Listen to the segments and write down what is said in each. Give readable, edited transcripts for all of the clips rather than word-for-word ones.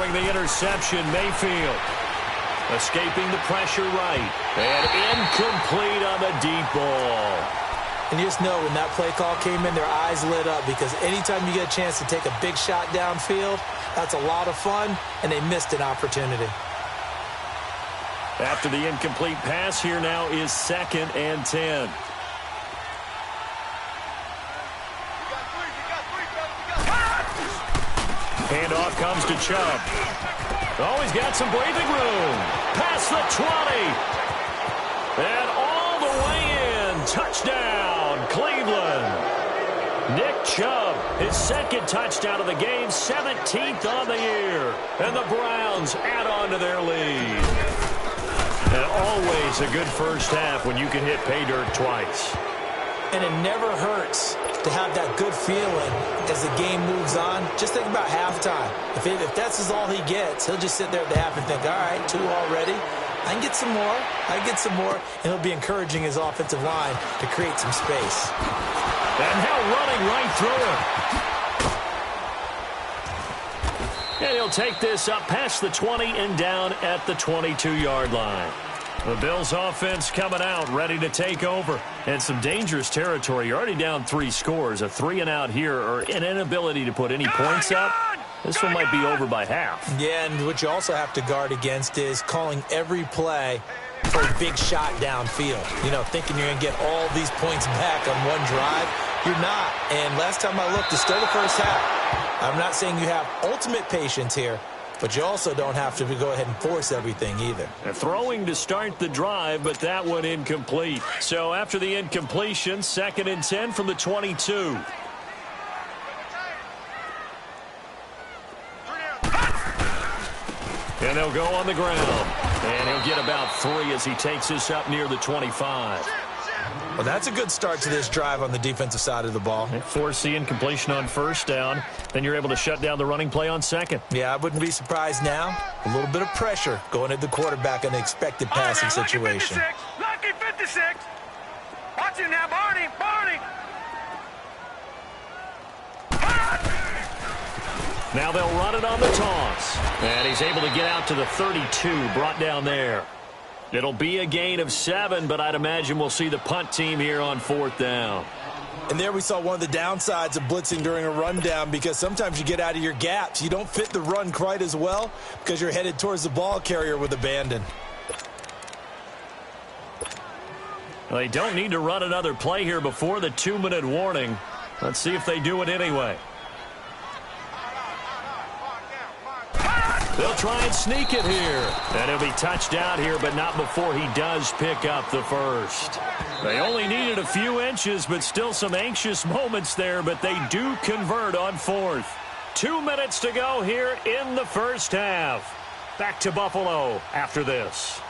throwing the interception. Mayfield escaping the pressure right. And incomplete on the deep ball. And you just know when that play call came in, their eyes lit up, because anytime you get a chance to take a big shot downfield, that's a lot of fun, and they missed an opportunity. After the incomplete pass, here now is 2nd and 10. Handoff comes to Chubb. Oh, he's got some breathing room. Past the 20. And all the way in. Touchdown, Cleveland. Nick Chubb, his 2nd touchdown of the game, 17th on the year. And the Browns add on to their lead. And always a good first half when you can hit pay dirt twice. And it never hurts to have that good feeling as the game moves on. Just think about halftime. If that's all he gets, he'll just sit there at the half and think, all right, 2 already. I can get some more. I can get some more. And he'll be encouraging his offensive line to create some space. And now running right through him. And he'll take this up past the 20 and down at the 22-yard line. The Bills offense coming out, ready to take over. And some dangerous territory. You're already down 3 scores. A 3-and-out here, or an inability to put any points up. This one might be over by half. Yeah, and what you also have to guard against is calling every play for a big shot downfield. You know, thinking you're going to get all these points back on one drive. You're not. And last time I looked, it's still the first half. I'm not saying you have ultimate patience here, but you also don't have to go ahead and force everything either. Throwing to start the drive, but that one incomplete. So after the incompletion, 2nd and 10 from the 22. And they'll go on the ground. And he'll get about 3 as he takes this up near the 25. Well, that's a good start to this drive on the defensive side of the ball. They force the incompletion on 1st down. Then you're able to shut down the running play on 2nd. Yeah, I wouldn't be surprised now. A little bit of pressure going at the quarterback in an expected passing situation. Lucky 56. Watch it now, Barney. Now they'll run it on the toss. And he's able to get out to the 32, brought down there. It'll be a gain of 7, but I'd imagine we'll see the punt team here on 4th down. And there we saw one of the downsides of blitzing during a rundown, because sometimes you get out of your gaps. You don't fit the run quite as well because you're headed towards the ball carrier with abandon. Well, they don't need to run another play here before the 2-minute warning. Let's see if they do it anyway. They'll try and sneak it here. And he'll be touched out here, but not before he does pick up the first. They only needed a few inches, but still some anxious moments there, but they do convert on 4th. 2 minutes to go here in the first half. Back to Buffalo after this.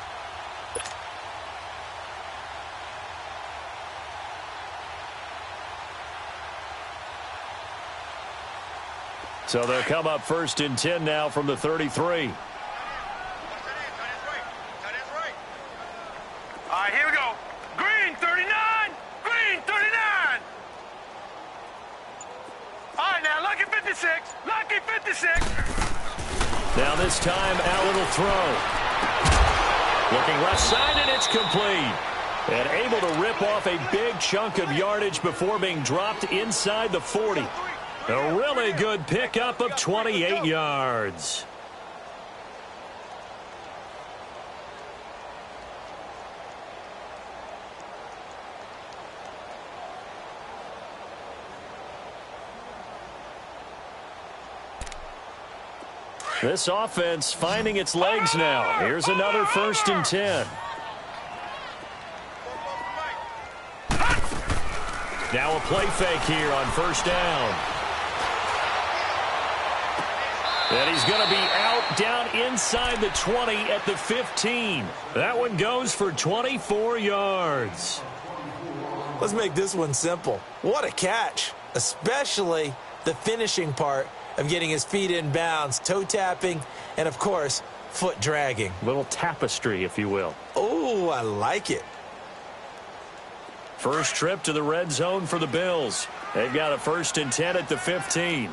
So they'll come up 1st and 10 now from the 33. All right, here we go. Green, 39. Green, 39. All right, now, Lucky 56. Lucky 56. Now this time, Allen will throw. Looking left side, and it's complete. And able to rip off a big chunk of yardage before being dropped inside the 40. A really good pickup of 28 yards. This offense finding its legs now. Here's another 1st and 10. Now a play fake here on 1st down. And he's going to be out down inside the 20 at the 15. That one goes for 24 yards. Let's make this one simple. What a catch, especially the finishing part of getting his feet in bounds, toe tapping, and, of course, foot dragging. Little tapestry, if you will. Oh, I like it. First trip to the red zone for the Bills. They've got a 1st and 10 at the 15.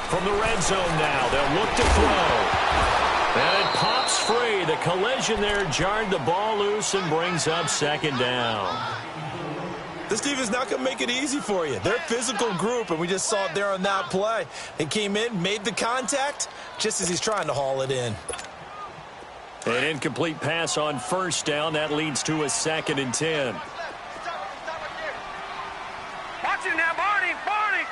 From the red zone now, they'll look to throw. And it pops free. The collision there jarred the ball loose and brings up second down. This team is not going to make it easy for you. They're a physical group, and we just saw it there on that play. They came in, made the contact, just as he's trying to haul it in. An incomplete pass on first down. That leads to a 2nd and 10. Watch it now, Barney! Barney!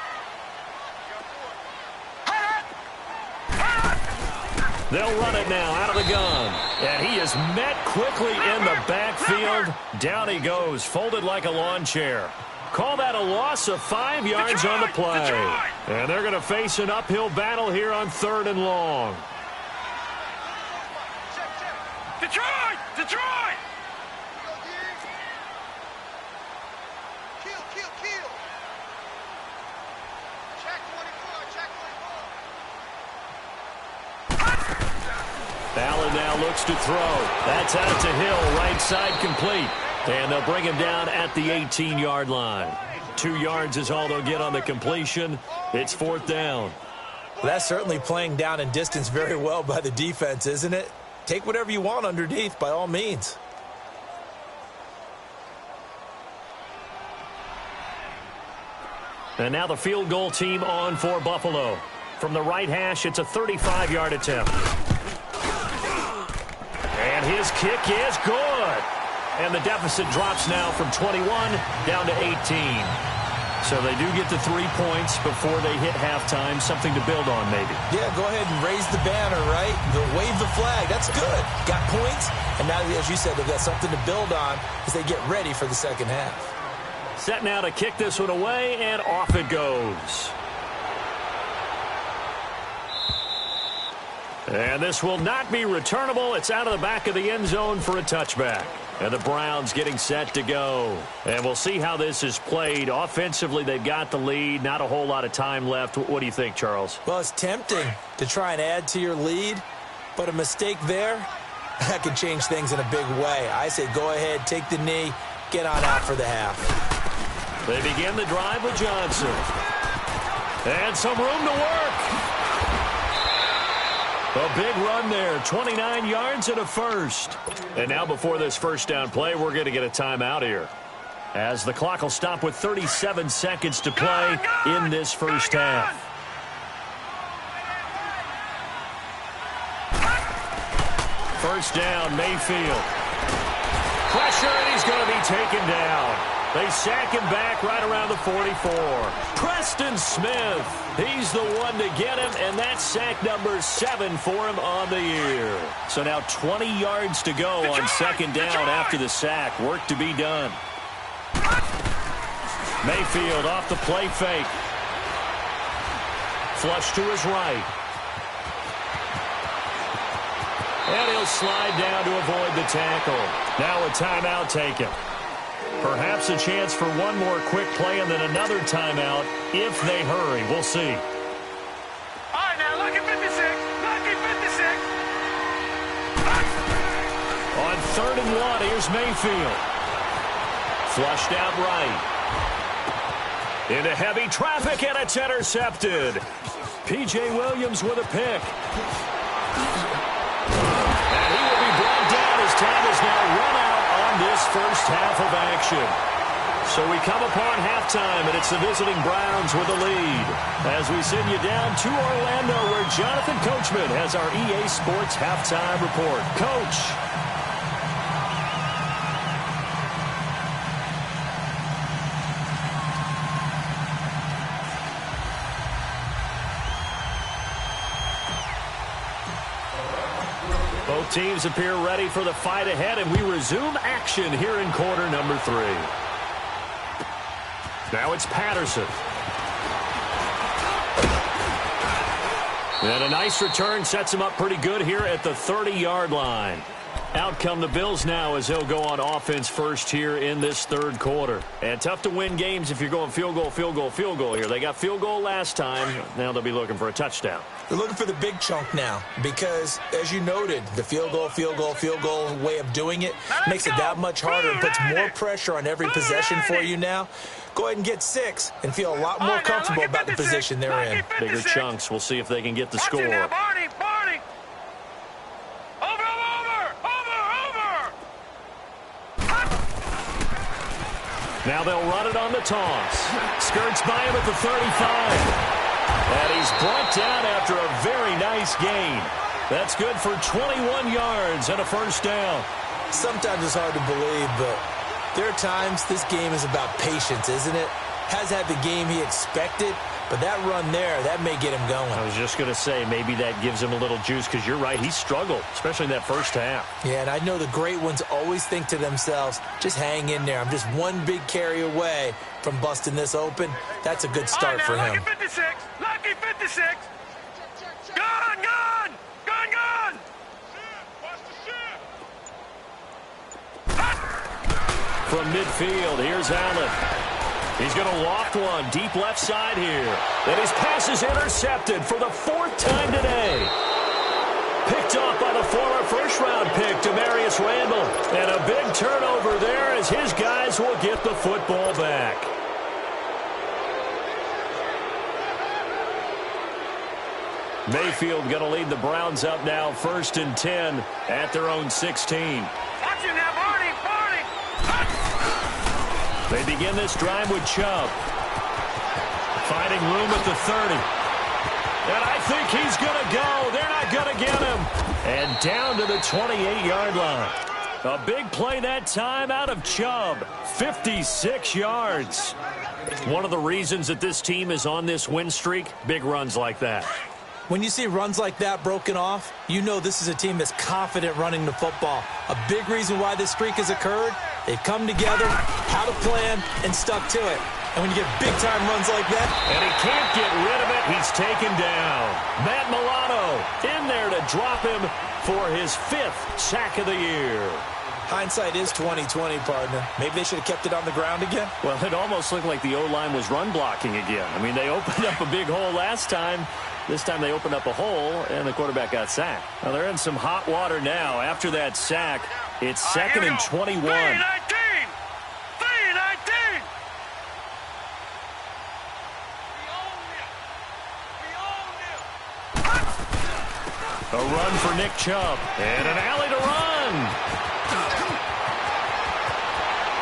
They'll run it now out of the gun. And he is met quickly in the backfield. Down he goes, folded like a lawn chair. Call that a loss of 5 yards on the play. And they're going to face an uphill battle here on 3rd and long. Detroit! Detroit! Kill! Check 24. Allen now looks to throw. That's out to Hill, right side complete. And they'll bring him down at the 18-yard line. 2 yards is all they'll get on the completion. It's 4th down. Well, that's certainly playing down and distance very well by the defense, isn't it? Take whatever you want underneath, by all means. And now the field goal team on for Buffalo. From the right hash, it's a 35-yard attempt. And his kick is good. And the deficit drops now from 21 down to 18. So they do get the 3 points before they hit halftime. Something to build on, maybe. Yeah, go ahead and raise the banner, right? Wave the flag. That's good. Got points. And now, as you said, they've got something to build on as they get ready for the second half. Set now to kick this one away, and off it goes. And this will not be returnable. It's out of the back of the end zone for a touchback. And the Browns getting set to go. And we'll see how this is played. Offensively, they've got the lead. Not a whole lot of time left. What do you think, Charles? Well, it's tempting to try and add to your lead, but a mistake there, that could change things in a big way. I say go ahead, take the knee, get on out for the half. They begin the drive with Johnson. And some room to work. A big run there, 29 yards and a first. And now before this first down play, we're going to get a timeout here, as the clock will stop with 37 seconds to play in this first half. First down, Mayfield. Pressure, and he's going to be taken down. They sack him back right around the 44. Preston Smith, he's the one to get him, and that's sack number 7 for him on the year. So now 20 yards to go on second down after the sack. Work to be done. Mayfield off the play fake. Flush to his right. And he'll slide down to avoid the tackle. Now a timeout taken. Perhaps a chance for one more quick play and then another timeout if they hurry. We'll see. All right, now look at 56. Look at 56. On 3rd and 1, here's Mayfield. Flushed out right. Into heavy traffic, and it's intercepted. P.J. Williams with a pick. And he will be brought down as time is now run out on this first half of action. So we come upon halftime, and it's the visiting Browns with the lead. As we send you down to Orlando, where Jonathan Coachman has our EA Sports halftime report. Coach. Both teams appear ready for the fight ahead, and we resume action here in quarter number 3. Now it's Patterson. And a nice return sets him up pretty good here at the 30-yard line. Out come the Bills now as they'll go on offense first here in this third quarter. And tough to win games if you're going field goal, field goal, field goal here. They got field goal last time. Now they'll be looking for a touchdown. They're looking for the big chunk now because, as you noted, the field goal way of doing it makes it that much harder and puts more pressure on every possession for you now. Go ahead and get 6 and feel a lot more comfortable about the position they're in. Bigger chunks. We'll see if they can get the score. Now they'll run it on the toss. Skirts by him at the 35. And he's brought down after a very nice gain. That's good for 21 yards and a first down. Sometimes it's hard to believe, but there are times this game is about patience, isn't it? Has had the game he expected, but that run there, that may get him going. I was just going to say, maybe that gives him a little juice because you're right, he struggled, especially in that first half. Yeah, and I know the great ones always think to themselves, just hang in there. I'm just one big carry away from busting this open. That's a good start for him. Lucky 56! Lucky 56! Gun! Gun! Gun! Gun! From midfield, here's Allen. He's going to loft one deep left side here. And his pass is intercepted for the 4th time today. Picked off by the former first-round pick, Demarius Randall. And a big turnover there as his guys will get the football back. Mayfield going to lead the Browns up now, 1st and 10 at their own 16. Watch him now, Barney! Barney! They begin this drive with Chubb. Finding room at the 30. And I think he's going to go. They're not going to get him. And down to the 28-yard line. A big play that time out of Chubb. 56 yards. One of the reasons that this team is on this win streak, big runs like that. When you see runs like that broken off, you know this is a team that's confident running the football. A big reason why this streak has occurred, they've come together, had a plan, and stuck to it. And when you get big-time runs like that... And he can't get rid of it. He's taken down. Matt Milano in there to drop him for his 5th sack of the year. Hindsight is 20/20, partner. Maybe they should have kept it on the ground again. Well, it almost looked like the O-line was run blocking again. I mean, they opened up a big hole last time. This time they opened up a hole, and the quarterback got sacked. Now they're in some hot water now. After that sack, it's 2nd and 21. 3-19! A run for Nick Chubb. And an alley to run.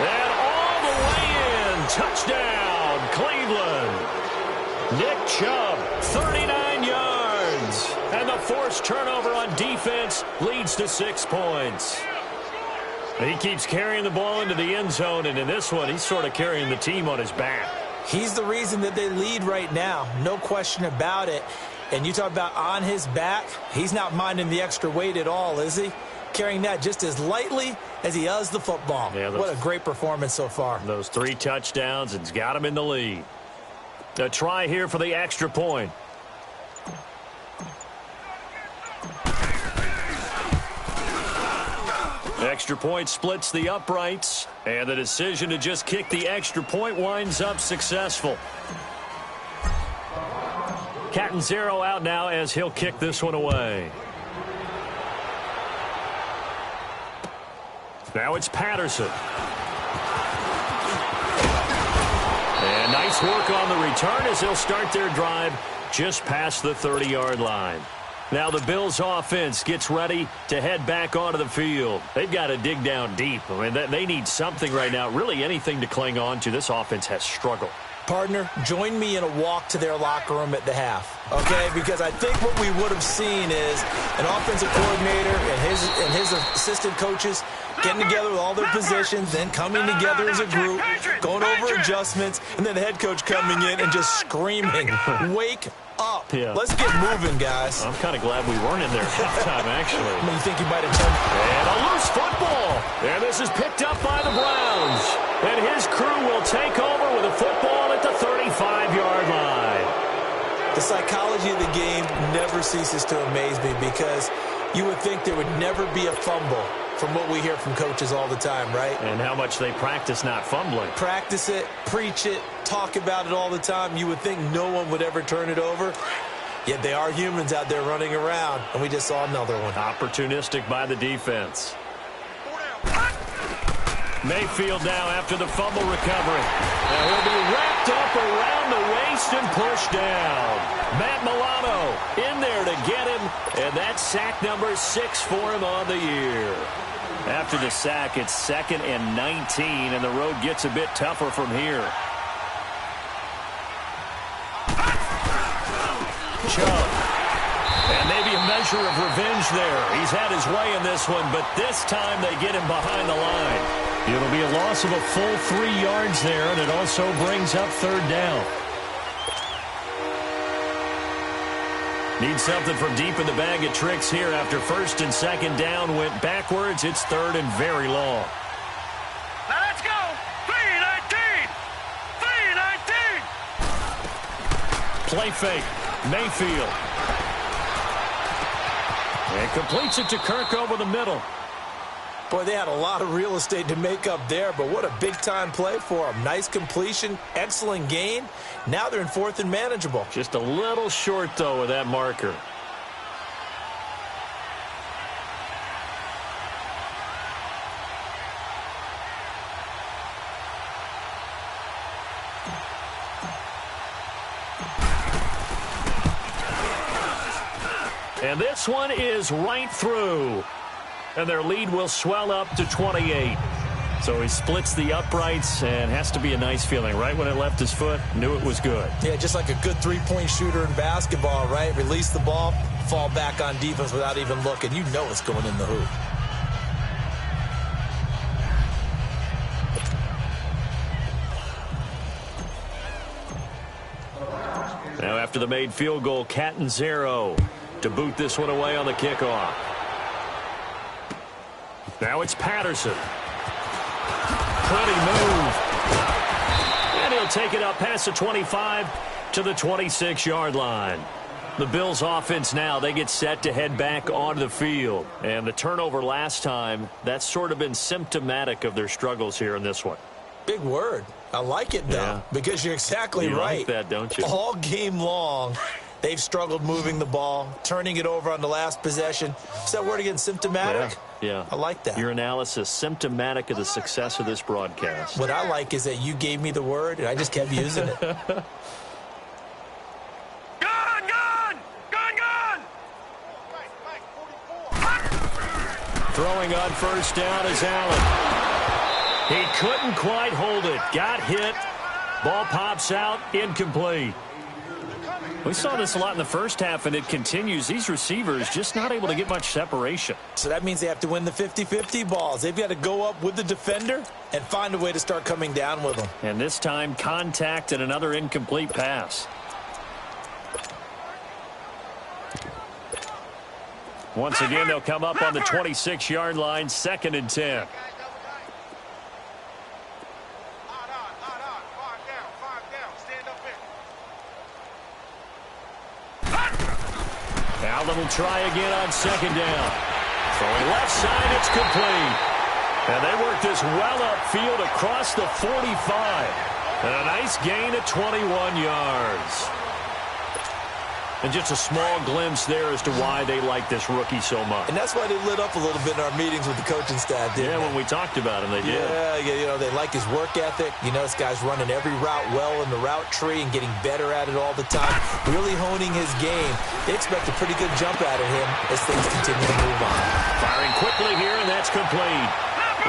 And all the way in. Touchdown, Cleveland. Nick Chubb, 39 yards. And the forced turnover on defense leads to 6 points. He keeps carrying the ball into the end zone, and in this one, he's sort of carrying the team on his back. He's the reason that they lead right now. No question about it. And you talk about on his back, he's not minding the extra weight at all, is he? Carrying that just as lightly as he does the football. Yeah, what a great performance so far. Those 3 touchdowns, it's got him in the lead. A try here for the extra point. Extra point splits the uprights, and the decision to just kick the extra point winds up successful. Catanzaro out now as he'll kick this one away. Now it's Patterson. And nice work on the return as they'll start their drive just past the 30-yard line. Now the Bills offense gets ready to head back onto the field. They've got to dig down deep. I mean, they need something right now, really anything to cling on to. This offense has struggled. Partner, join me in a walk to their locker room at the half, okay? Because I think what we would have seen is an offensive coordinator and his assistant coaches getting together with all their positions, then coming together as a group, going over adjustments, and then the head coach coming in and just screaming, wake up. Yeah. Let's get moving, guys. I'm kind of glad we weren't in there at halftime, actually. I mean, you think he might have turned... And a loose football. And this is picked up by the Browns. And his crew will take over with a football at the 35-yard line. The psychology of the game never ceases to amaze me because you would think there would never be a fumble from what we hear from coaches all the time, right? And how much they practice not fumbling. Practice it, preach it, talk about it all the time. You would think no one would ever turn it over. Yet they are humans out there running around, and we just saw another one. Opportunistic by the defense. Mayfield now after the fumble recovery. Now he'll be wrapped up around the waist and pushed down. Matt Milano in there to get him, and that's sack number 6 for him on the year. After the sack, it's 2nd and 19, and the road gets a bit tougher from here. Chubb. And maybe a measure of revenge there. He's had his way in this one, but this time they get him behind the line. It'll be a loss of a full 3 yards there, and it also brings up 3rd down. Need something from deep in the bag of tricks here after 1st and 2nd down went backwards. It's 3rd and very long. Now let's go. 3-19. 3-19. Play fake. Mayfield. And completes it to Kirk over the middle. Boy, they had a lot of real estate to make up there, but what a big-time play for them. Nice completion, excellent gain. Now they're in 4th and manageable. Just a little short, though, with that marker. And this one is right through. And their lead will swell up to 28. So he splits the uprights, and has to be a nice feeling. Right when it left his foot, knew it was good. Yeah, just like a good three-point shooter in basketball, right? Release the ball, fall back on defense without even looking. You know it's going in the hoop. Now after the made field goal, Catanzaro to boot this one away on the kickoff. Now it's Patterson. Pretty move. And he'll take it up past the 25 to the 26-yard line. The Bills offense now, they get set to head back onto the field. And the turnover last time, that's sort of been symptomatic of their struggles here in this one. Big word. I like it, though, because you're exactly right. You like that, don't you? All game long, they've struggled moving the ball, turning it over on the last possession. Is that word again, symptomatic? Yeah. I like that. Your analysis, symptomatic of the success of this broadcast. What I like is that you gave me the word, and I just kept using it. Gone! Gone! Gone! Gone! Throwing on 1st down is Allen. He couldn't quite hold it. Got hit. Ball pops out. Incomplete. We saw this a lot in the first half, and it continues. These receivers just not able to get much separation. So that means they have to win the 50-50 balls. They've got to go up with the defender and find a way to start coming down with them. And this time, contact and another incomplete pass. Once again, they'll come up on the 26-yard line, 2nd and 10. Allen will try again on 2nd down. Throwing left side, it's complete. And they work this well upfield across the 45. And a nice gain of 21 yards. And just a small glimpse there as to why they like this rookie so much. And that's why they lit up a little bit in our meetings with the coaching staff, didn't they? When we talked about him, they did. Yeah, you know, they like his work ethic. You know, this guy's running every route well in the route tree and getting better at it all the time, really honing his game. They expect a pretty good jump out of him as things continue to move on. Firing quickly here, and that's complete.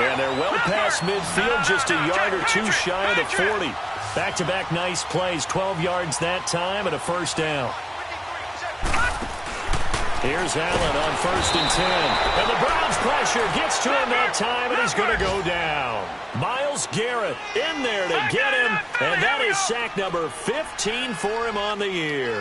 And they're well past midfield, just a yard or two shy of the 40. Back-to-back nice plays, 12 yards that time, and a 1st down. Here's Allen on 1st and 10. And the Browns pressure gets to him that time, and he's going to go down. Myles Garrett in there to get him, and that is sack number 15 for him on the year.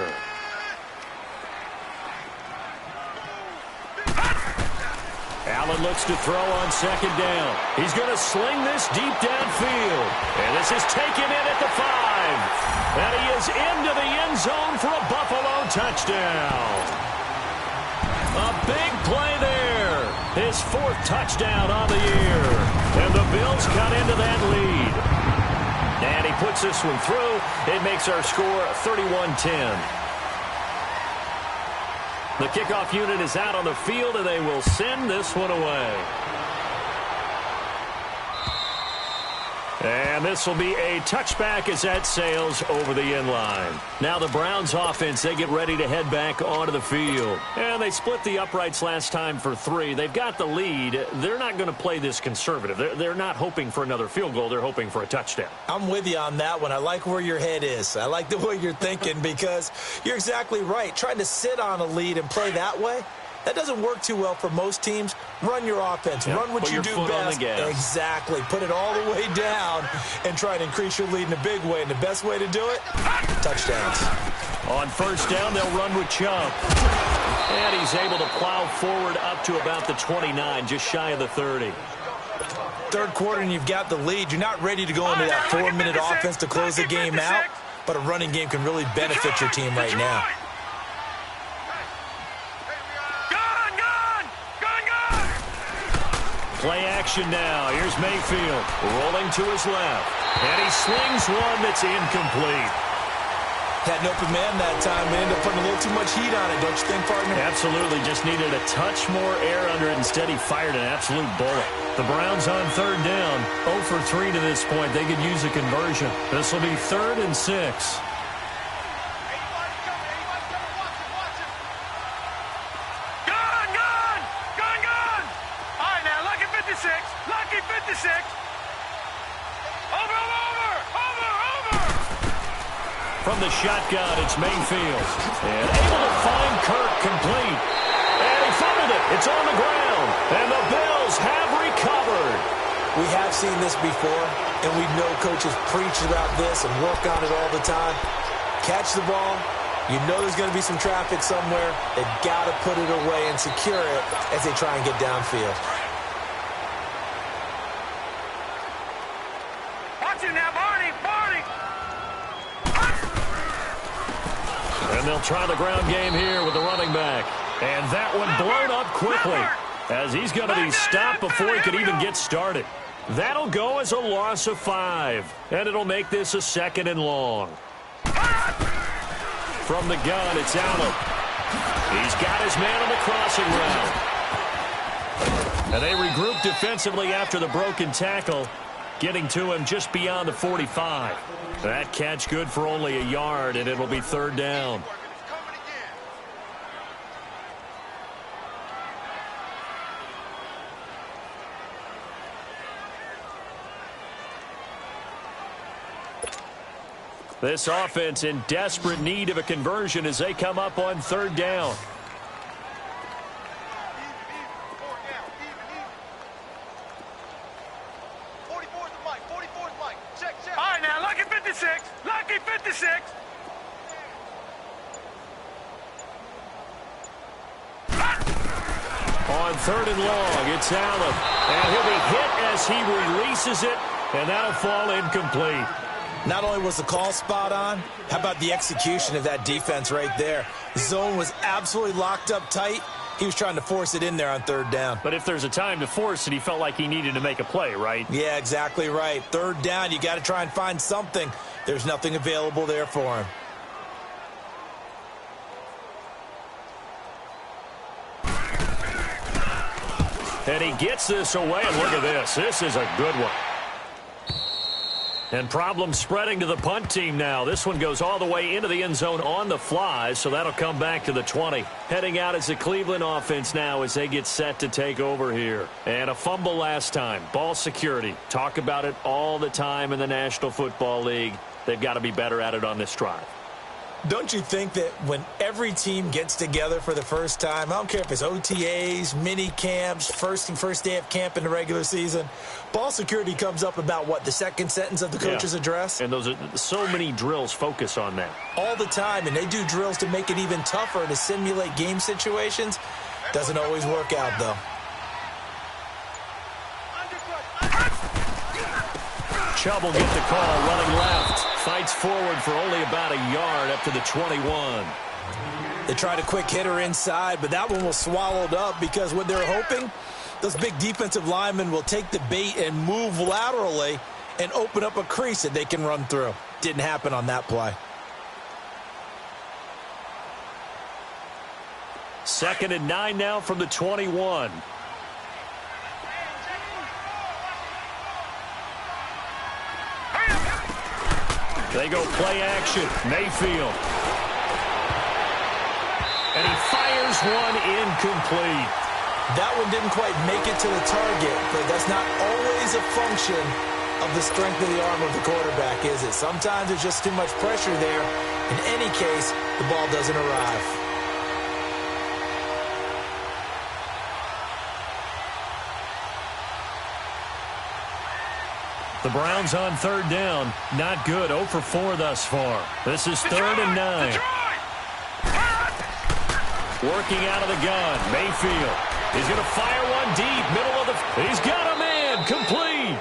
Allen looks to throw on 2nd down. He's going to sling this deep downfield. And this is taken in at the 5. And he is into the end zone for a Buffalo touchdown. A big play there. His 4th touchdown on the year. And the Bills cut into that lead. And he puts this one through. It makes our score 31-10. The kickoff unit is out on the field, and they will send this one away. And this will be a touchback as that sails over the end line. Now the Browns offense, they get ready to head back onto the field. And they split the uprights last time for 3. They've got the lead. They're not going to play this conservative. They're not hoping for another field goal. They're hoping for a touchdown. I'm with you on that one. I like where your head is. I like the way you're thinking because you're exactly right. Trying to sit on a lead and play that way, that doesn't work too well for most teams. Run your offense. Yep. Run what you do best. Exactly. Put it all the way down and try to increase your lead in a big way. And the best way to do it, touchdowns. On 1st down, they'll run with Chubb. And he's able to plow forward up to about the 29, just shy of the 30. 3rd quarter and you've got the lead. You're not ready to go into that 4-minute offense to close the game out, but a running game can really benefit your team right now. Play action now. Here's Mayfield rolling to his left. And he slings one that's incomplete. Had an open man that time and ended up putting a little too much heat on it, don't you think, partner? Absolutely. Just needed a touch more air under it. Instead, he fired an absolute bullet. The Browns on 3rd down. 0 for 3 to this point. They could use a conversion. This will be 3rd and 6. Lucky 56. Over. From the shotgun, it's Mayfield. And able to find Kirk complete. And he fumbled it. It's on the ground. And the Bills have recovered. We have seen this before, and we know coaches preach about this and work on it all the time. Catch the ball. You know there's going to be some traffic somewhere. They've got to put it away and secure it as they try and get downfield. And they'll try the ground game here with the running back. And that one blown up quickly as he's going to be stopped before he could even get started. That'll go as a loss of 5. And it'll make this a 2nd and long. From the gun, it's Allen. He's got his man on the crossing route. And they regroup defensively after the broken tackle, getting to him just beyond the 45. That catch good for only a yard, and it'll be 3rd down. This offense in desperate need of a conversion as they come up on 3rd down. Lucky 56. On 3rd and long, it's Allen. And he'll be hit as he releases it, and that'll fall incomplete. Not only was the call spot on, how about the execution of that defense right there? The zone was absolutely locked up tight. He was trying to force it in there on 3rd down. But if there's a time to force it, he felt like he needed to make a play, right? Yeah, exactly right. 3rd down, you got to try and find something. There's nothing available there for him. And he gets this away, and look at this. This is a good one. And problems spreading to the punt team now. This one goes all the way into the end zone on the fly, so that'll come back to the 20. Heading out as the Cleveland offense now as they get set to take over here. And a fumble last time. Ball security. Talk about it all the time in the National Football League. They've got to be better at it on this drive. Don't you think that when every team gets together for the first time, I don't care if it's OTAs, mini camps, first day of camp in the regular season, ball security comes up about, what, the second sentence of the coach's address? And those are so many drills focus on that. All the time, and they do drills to make it even tougher to simulate game situations. Doesn't always work out, though. Chubb will get the call, running left. Fights forward for only about a yard up to the 21. They tried a quick hitter inside, but that one was swallowed up because what they're hoping Those big defensive linemen will take the bait and move laterally and open up a crease that they can run through. Didn't happen on that play. 2nd and 9 now from the 21. They go play action. Mayfield. And he fires one incomplete. That one didn't quite make it to the target, but that's not always a function of the strength of the arm of the quarterback, is it? Sometimes there's just too much pressure there. In any case, the ball doesn't arrive. The Browns on 3rd down. Not good. 0 for 4 thus far. This is 3rd and 9. Working out of the gun. Mayfield. He's going to fire one deep. Middle of the... He's got a man. Complete.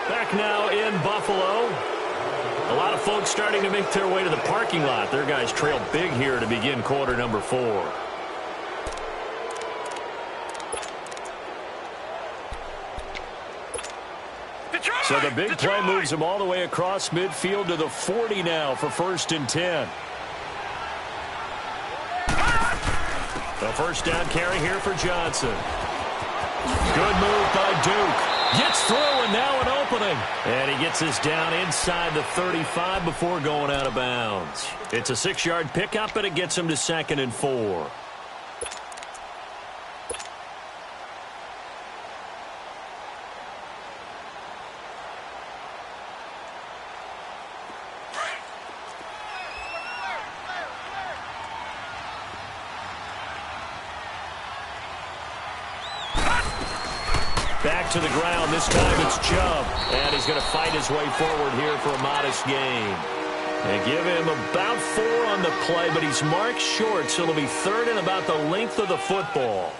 Back now in Buffalo. A lot of folks starting to make their way to the parking lot. Their guys trail big here to begin quarter number 4. So the big play moves him all the way across midfield to the 40 now for 1st and 10. The first down carry here for Johnson. Good move by Duke. Gets through and now an opening. And he gets this down inside the 35 before going out of bounds. It's a 6-yard pickup, and it gets him to 2nd and 4. Back to the ground. This time it's Chubb. And he's going to fight his way forward here for a modest gain. They give him about 4 on the play, but he's marked short, so it'll be 3rd and about the length of the football.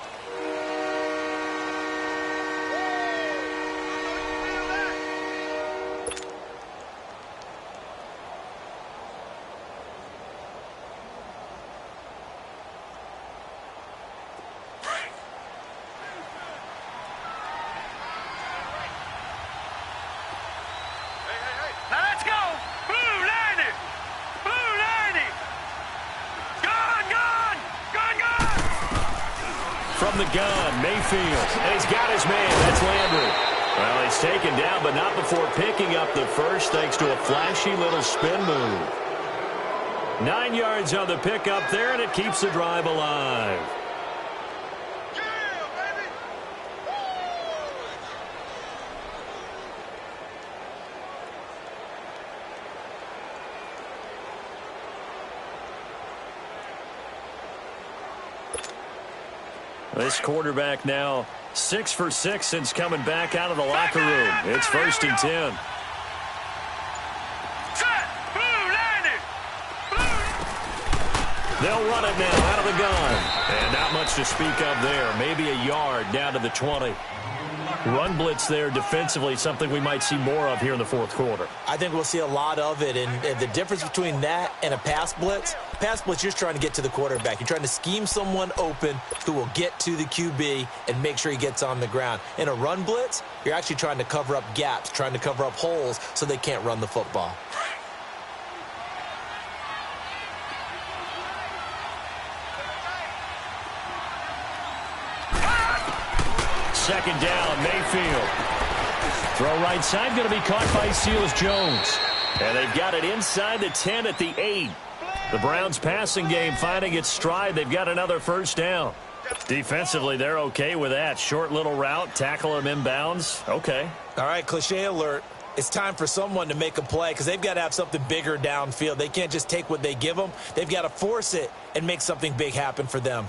From the gun, Mayfield. And he's got his man. That's Landry. Well, he's taken down, but not before picking up the first thanks to a flashy little spin move. 9 yards on the pickup there, and it keeps the drive alive. This quarterback now 6 for 6 since coming back out of the locker room. It's 1st and 10. They'll run it now out of the gun. And not much to speak of there. Maybe a yard down to the 20. Run blitz there defensively, something we might see more of here in the 4th quarter. I think we'll see a lot of it, and the difference between that and a pass blitz, you're just trying to get to the quarterback. You're trying to scheme someone open who will get to the QB and make sure he gets on the ground. In a run blitz, you're actually trying to cover up gaps, trying to cover up holes so they can't run the football. Second down, Mayfield. Throw right side, going to be caught by Seals-Jones. And they've got it inside the 10 at the 8. The Browns passing game finding its stride. They've got another first down. Defensively, they're okay with that. Short little route, tackle him inbounds. Okay. All right, cliche alert. It's time for someone to make a play because they've got to have something bigger downfield. They can't just take what they give them. They've got to force it and make something big happen for them.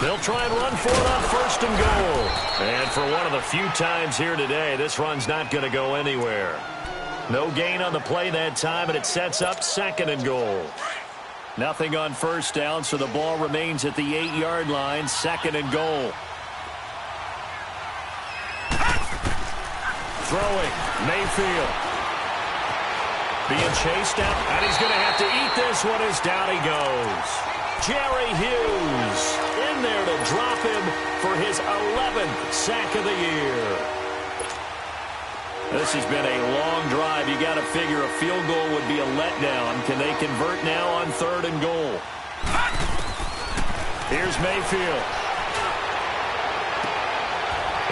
They'll try and run for it on 1st and goal. And for one of the few times here today, this run's not going to go anywhere. No gain on the play that time, and it sets up 2nd and goal. Nothing on 1st down, so the ball remains at the 8-yard line, 2nd and goal. Throwing, Mayfield. Being chased out, and he's going to have to eat this one as down he goes. Jerry Hughes in there to drop him for his 11th sack of the year. This has been a long drive. You got to figure a field goal would be a letdown. Can they convert now on 3rd and goal? Here's Mayfield.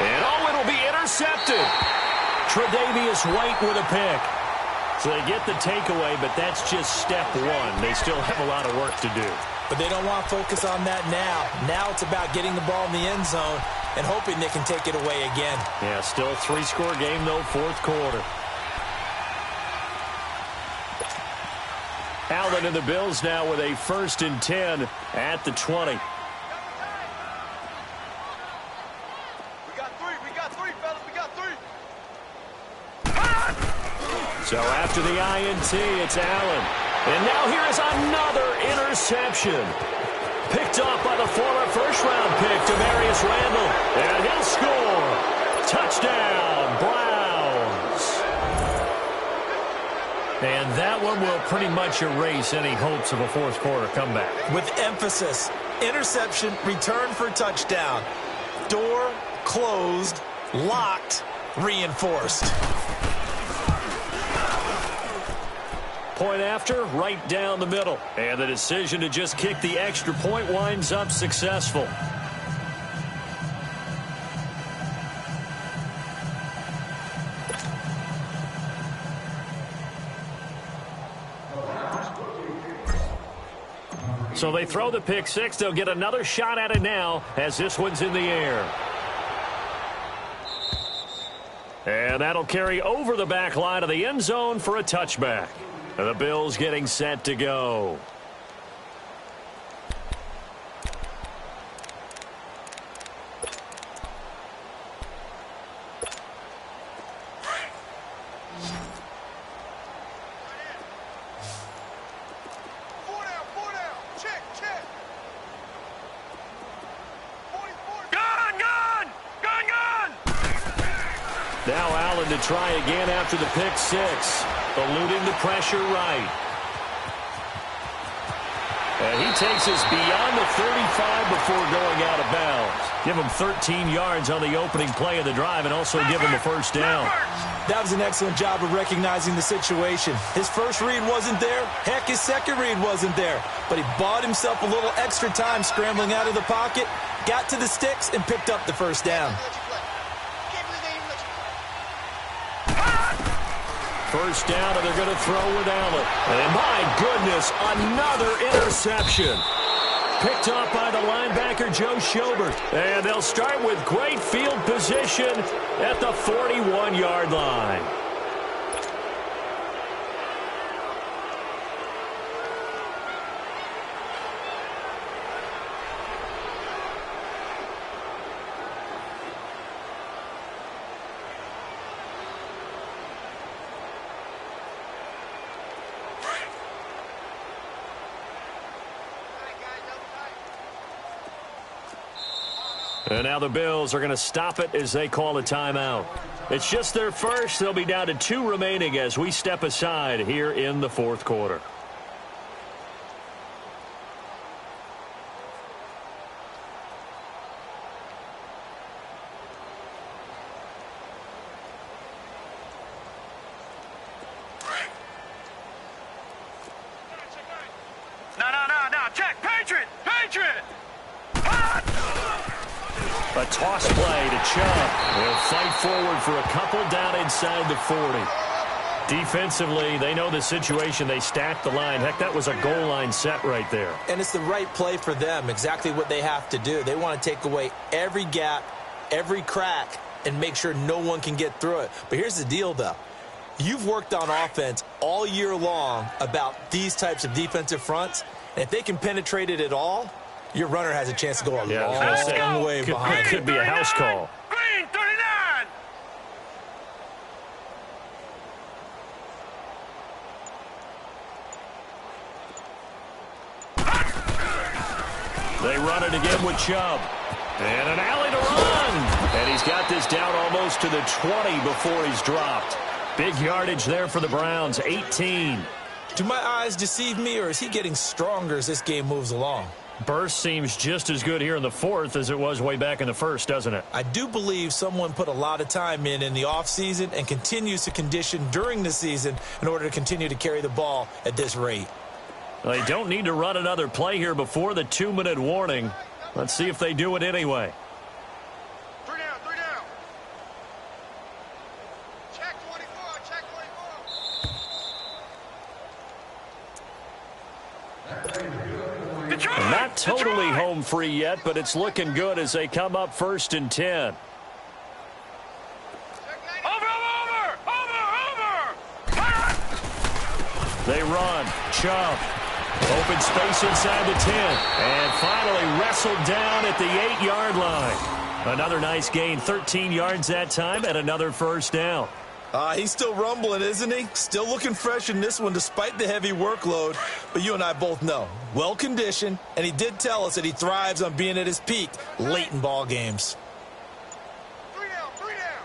And it'll be intercepted. Tre'Davious White with a pick. So they get the takeaway, but that's just step one. They still have a lot of work to do. But they don't want to focus on that now. Now it's about getting the ball in the end zone and hoping they can take it away again. Yeah, still a 3-score game, though, 4th quarter. Allen and the Bills now with a 1st and 10 at the 20. We got three, fellas. We got three. So after the INT, it's Allen. And now here is another interception. Picked up by the former first-round pick, Demarius Randall. And he'll score. Touchdown, Browns. And that one will pretty much erase any hopes of a 4th quarter comeback. With emphasis, interception, return for touchdown. Door closed, locked, reinforced. Point after, right down the middle. And the decision to just kick the extra point winds up successful. So they throw the pick six. They'll get another shot at it now as this one's in the air. And that'll carry over the back line of the end zone for a touchback. And the Bills getting set to go. Four down. Check. Gun! Now Allen to try again after the pick six. Eluding the pressure right. And he takes us beyond the 35 before going out of bounds. Give him 13 yards on the opening play of the drive and also give him the first down. That was an excellent job of recognizing the situation. His first read wasn't there. Heck, his second read wasn't there. But he bought himself a little extra time scrambling out of the pocket, got to the sticks, and picked up the first down. First down, and they're going to throw with Allen. And my goodness, another interception. Picked up by the linebacker, Joe Schobert. And they'll start with great field position at the 41-yard line. And now the Bills are going to stop it as they call a timeout. It's just their first. They'll be down to 2 remaining as we step aside here in the 4th quarter. No. Check. Patriot. A toss play to Chubb. They'll fight forward for a couple down inside the 40. Defensively, they know the situation. They stacked the line. Heck, that was a goal line set right there. And it's the right play for them, exactly what they have to do. They want to take away every gap, every crack, and make sure no one can get through it. But here's the deal, though. You've worked on offense all year long about these types of defensive fronts. And if they can penetrate it at all, your runner has a chance to go a long way behind. Could be a house call. Green 39. They run it again with Chubb. And an alley to run. And he's got this down almost to the 20 before he's dropped. Big yardage there for the Browns, 18. Do my eyes deceive me, or is he getting stronger as this game moves along? Burst seems just as good here in the fourth as it was way back in the first, doesn't it? I do believe someone put a lot of time in the offseason and continues to condition during the season in order to continue to carry the ball at this rate. They don't need to run another play here before the 2-minute warning. Let's see if they do it anyway. 3 down, 3 down. Check 24, check 24. Not totally home free yet, but it's looking good as they come up 1st and 10. They run. Chubb. Open space inside the 10. And finally wrestled down at the 8-yard line. Another nice gain, 13 yards that time, and another first down. He's still rumbling, isn't he? Still looking fresh in this one despite the heavy workload. But you and I both know, well-conditioned, and he did tell us that he thrives on being at his peak late in ball games. 3 down, 3 down.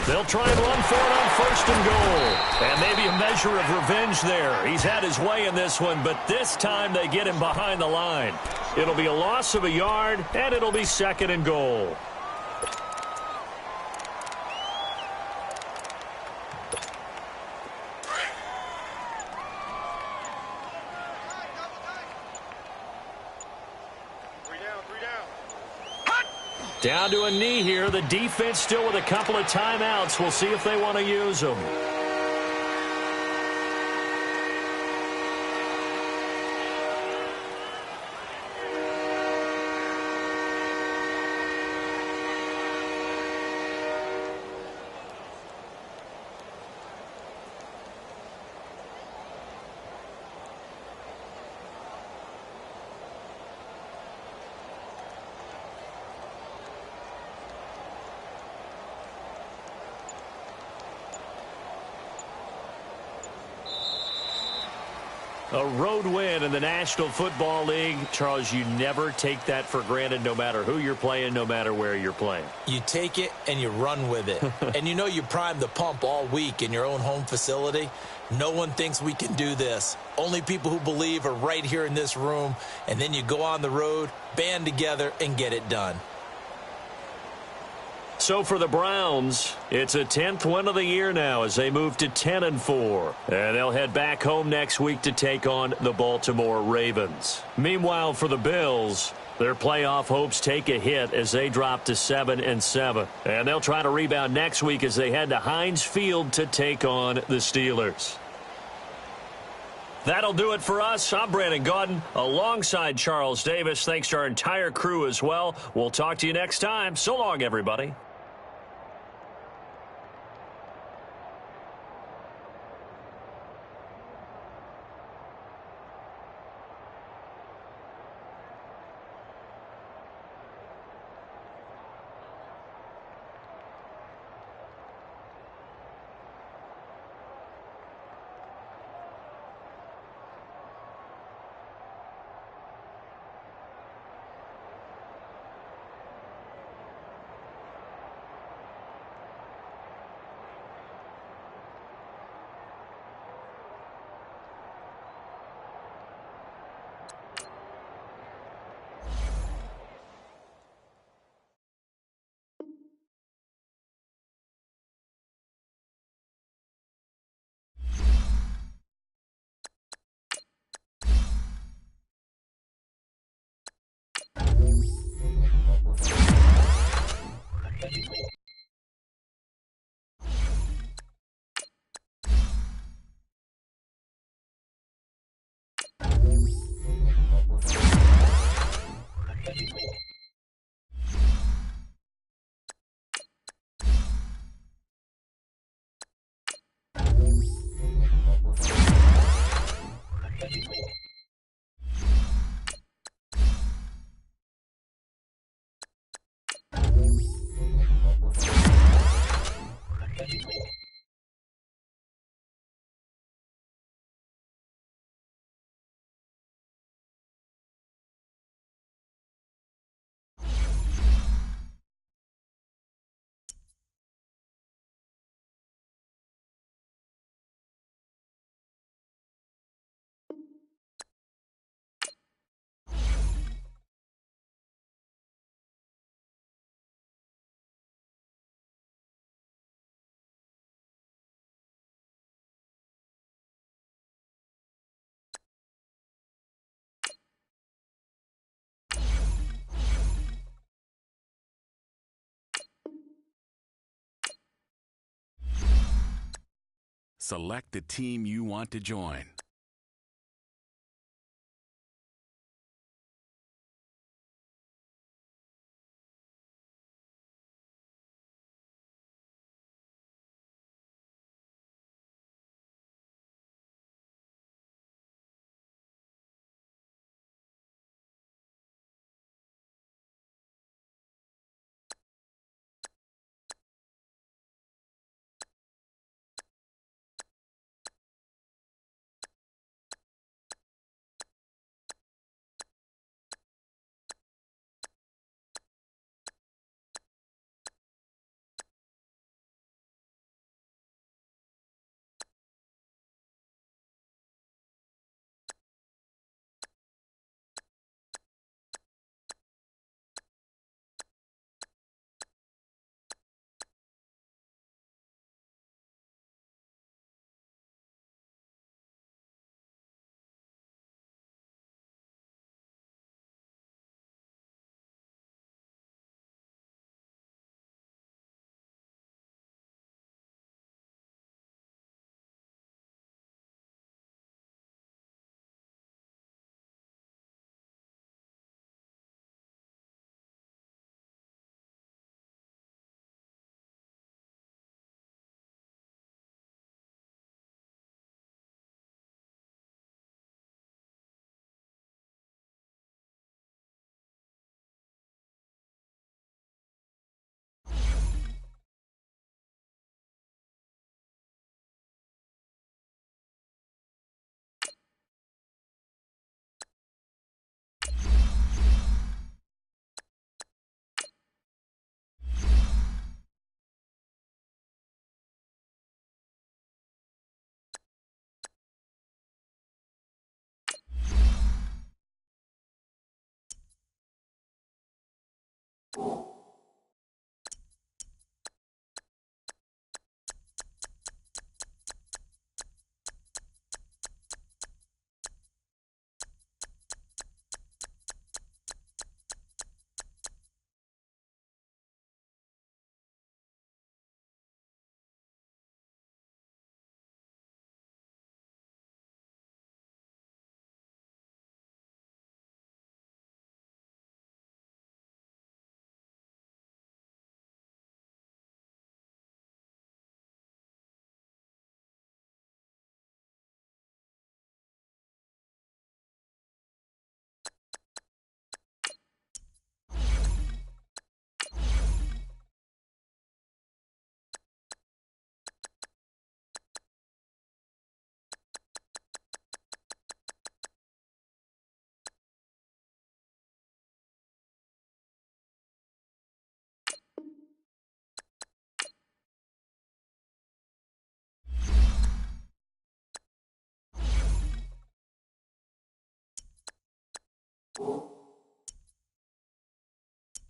They'll try and run for it on 1st and goal. And maybe a measure of revenge there. He's had his way in this one, but this time they get him behind the line. It'll be a loss of a yard, and it'll be 2nd and goal. Down to a knee here. The defense still with a couple of timeouts. We'll see if they want to use them. A road win in the National Football League. Charles, you never take that for granted no matter who you're playing, no matter where you're playing. You take it and you run with it. And you know you primed the pump all week in your own home facility. No one thinks we can do this. Only people who believe are right here in this room. And then you go on the road, band together, and get it done. So for the Browns, it's a 10th win of the year now as they move to 10-4. And they'll head back home next week to take on the Baltimore Ravens. Meanwhile, for the Bills, their playoff hopes take a hit as they drop to 7-7. And they'll try to rebound next week as they head to Heinz Field to take on the Steelers. That'll do it for us. I'm Brandon Gaudin alongside Charles Davis. Thanks to our entire crew as well. We'll talk to you next time. So long, everybody. Select the team you want to join.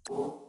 You